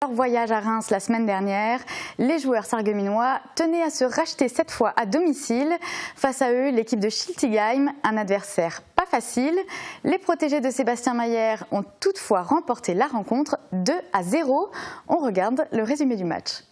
leur voyage à Reims la semaine dernière, les joueurs sarregueminois tenaient à se racheter cette fois à domicile. Face à eux, l'équipe de Schiltigheim, un adversaire pas facile. Les protégés de Sébastien Mayer ont toutefois remporté la rencontre 2-0. On regarde le résumé du match.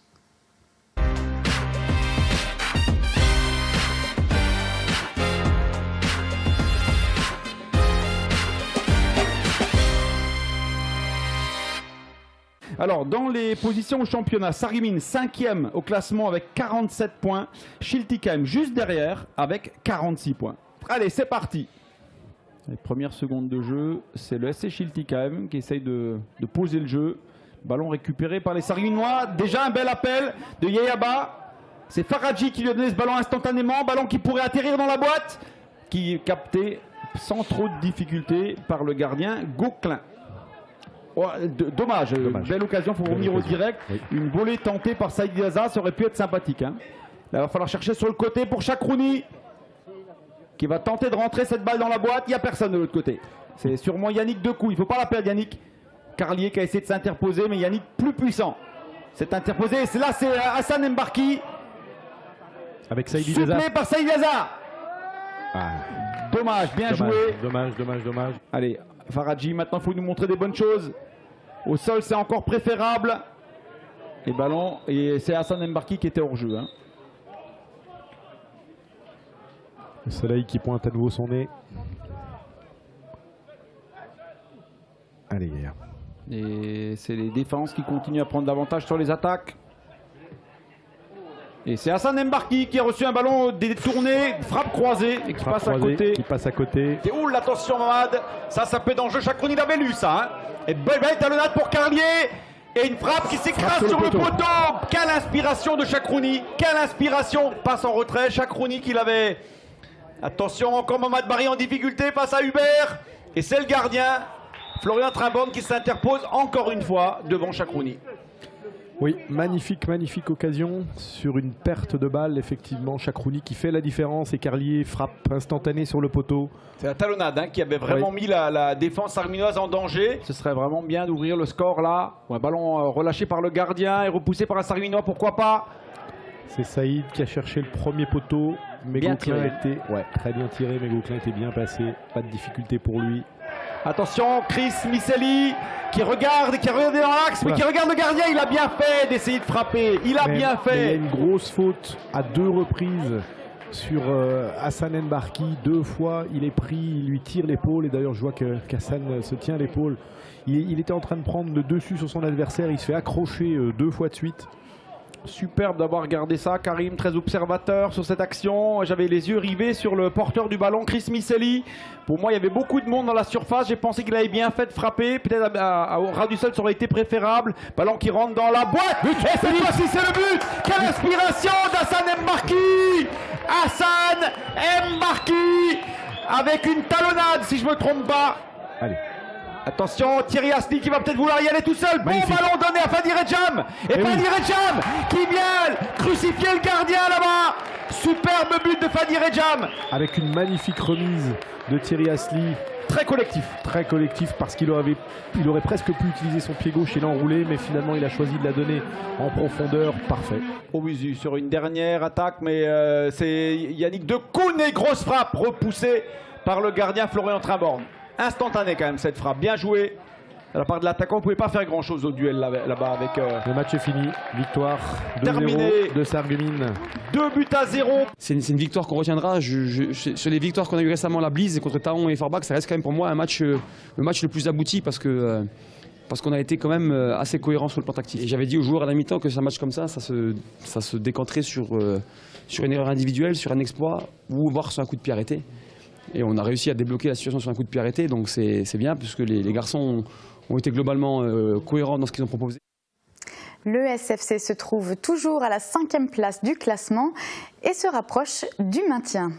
Alors, dans les positions au championnat, Sarreguemines 5e au classement avec 47 points. Schiltigheim juste derrière avec 46 points. Allez, c'est parti. Les premières secondes de jeu, c'est le SC Schiltigheim qui essaye de poser le jeu. Ballon récupéré par les Sarregueminois. Déjà un bel appel de Yeyaba. C'est Faradji qui lui a donné ce ballon instantanément. Ballon qui pourrait atterrir dans la boîte. Qui est capté sans trop de difficulté par le gardien Gauquelin. Oh, dommage. Belle occasion, il faut revenir au direct. Oui. Une volée tentée par Saïd Diaza, ça aurait pu être sympathique. Hein. Là, il va falloir chercher sur le côté pour Chakrouni, qui va tenter de rentrer cette balle dans la boîte. Il n'y a personne de l'autre côté. C'est sûrement Yannick Decoux. Il ne faut pas la perdre, Yannick. Carlier qui a essayé de s'interposer, mais Yannick plus puissant. C'est interposé. Là, c'est Hassan Mbarki. Avec Saïd Diaza. Soufflé par Saïd Diaza. Ah. Dommage, bien joué. Dommage. Allez, Faradji, maintenant il faut nous montrer des bonnes choses. Au sol, c'est encore préférable. Les ballons, et c'est Hassan Mbarki qui était hors jeu. Hein. Le soleil qui pointe à nouveau son nez. Allez, et c'est les défenses qui continuent à prendre davantage sur les attaques. Et c'est Hassan Mbarki qui a reçu un ballon détourné, frappe croisée et qui passe à côté. Et oula, attention Mamad, ça peut être en jeu. Chakrouni, il avait lu ça. Hein. Et belle talonnade pour Carlier. Et une frappe qui s'écrase sur le poteau. Quelle inspiration de Chakrouni. Quelle inspiration. Passe en retrait, Chakrouni qui l'avait. Attention, encore Mamad Barry en difficulté face à Hubert. Et c'est le gardien, Florian Trimborn, qui s'interpose encore une fois devant Chakrouni. Oui, magnifique occasion sur une perte de balle, effectivement. Chakrouni qui fait la différence et Carlier frappe instantanée sur le poteau. C'est la talonnade hein, qui avait vraiment mis la défense sarregueminoise en danger. Ce serait vraiment bien d'ouvrir le score là. Un ballon relâché par le gardien et repoussé par un Sarregueminois, pourquoi pas. C'est Saïd qui a cherché le premier poteau. Mais Gauquelin était très bien tiré, mais Gauquelin était bien passé. Pas de difficulté pour lui. Attention, Chris Miseli qui regarde dans l'axe, mais qui regarde le gardien. Il a bien fait d'essayer de frapper. Il a bien fait. Il y a une grosse faute à 2 reprises sur Hassan Mbarki. 2 fois, il est pris, il lui tire l'épaule. Et d'ailleurs, je vois qu'Hassan se tient l'épaule. Il était en train de prendre le dessus sur son adversaire. Il se fait accrocher 2 fois de suite. Superbe d'avoir gardé ça, Karim, très observateur sur cette action. J'avais les yeux rivés sur le porteur du ballon, Chris Miseli. Pour moi, il y avait beaucoup de monde dans la surface. J'ai pensé qu'il avait bien fait de frapper. Peut-être au ras du sol, ça aurait été préférable. Ballon qui rentre dans la boîte. Et cette fois-ci, c'est le but. Quelle inspiration d'Hassan Mbarki. Hassan Mbarki avec une talonnade, si je ne me trompe pas. Allez. Attention, Thierry Asli qui va peut-être vouloir y aller tout seul. Magnifique. Bon ballon donné à Fadi Redjam. Et Fadi Redjam qui vient crucifier le gardien là-bas. Superbe but de Fadi Redjam. Avec une magnifique remise de Thierry Asli. Très collectif. Très collectif parce qu'il aurait presque pu utiliser son pied gauche et l'enrouler. Mais finalement, il a choisi de la donner en profondeur. Parfait. Au visu sur une dernière attaque. Mais c'est Yannick Decoux. Et grosse frappe repoussée par le gardien Florian Trimborn. Instantané quand même cette frappe, bien joué de la part de l'attaquant. On ne pouvait pas faire grand chose au duel là-bas avec... Le match est fini, victoire 2-0 de Sarreguemines. 2-0. C'est une victoire qu'on retiendra. Sur les victoires qu'on a eu récemment, la Blise contre Taon et Forbach, ça reste quand même pour moi le match le plus abouti parce qu'on a été quand même assez cohérent sur le plan tactique. Et j'avais dit aux joueurs à la mi-temps que c'est un match comme ça se décanterait sur une erreur individuelle, sur un exploit ou voire sur un coup de pied arrêté. Et on a réussi à débloquer la situation sur un coup de pied arrêté, donc c'est bien puisque les garçons ont été globalement cohérents dans ce qu'ils ont proposé. Le SFC se trouve toujours à la 5e place du classement et se rapproche du maintien.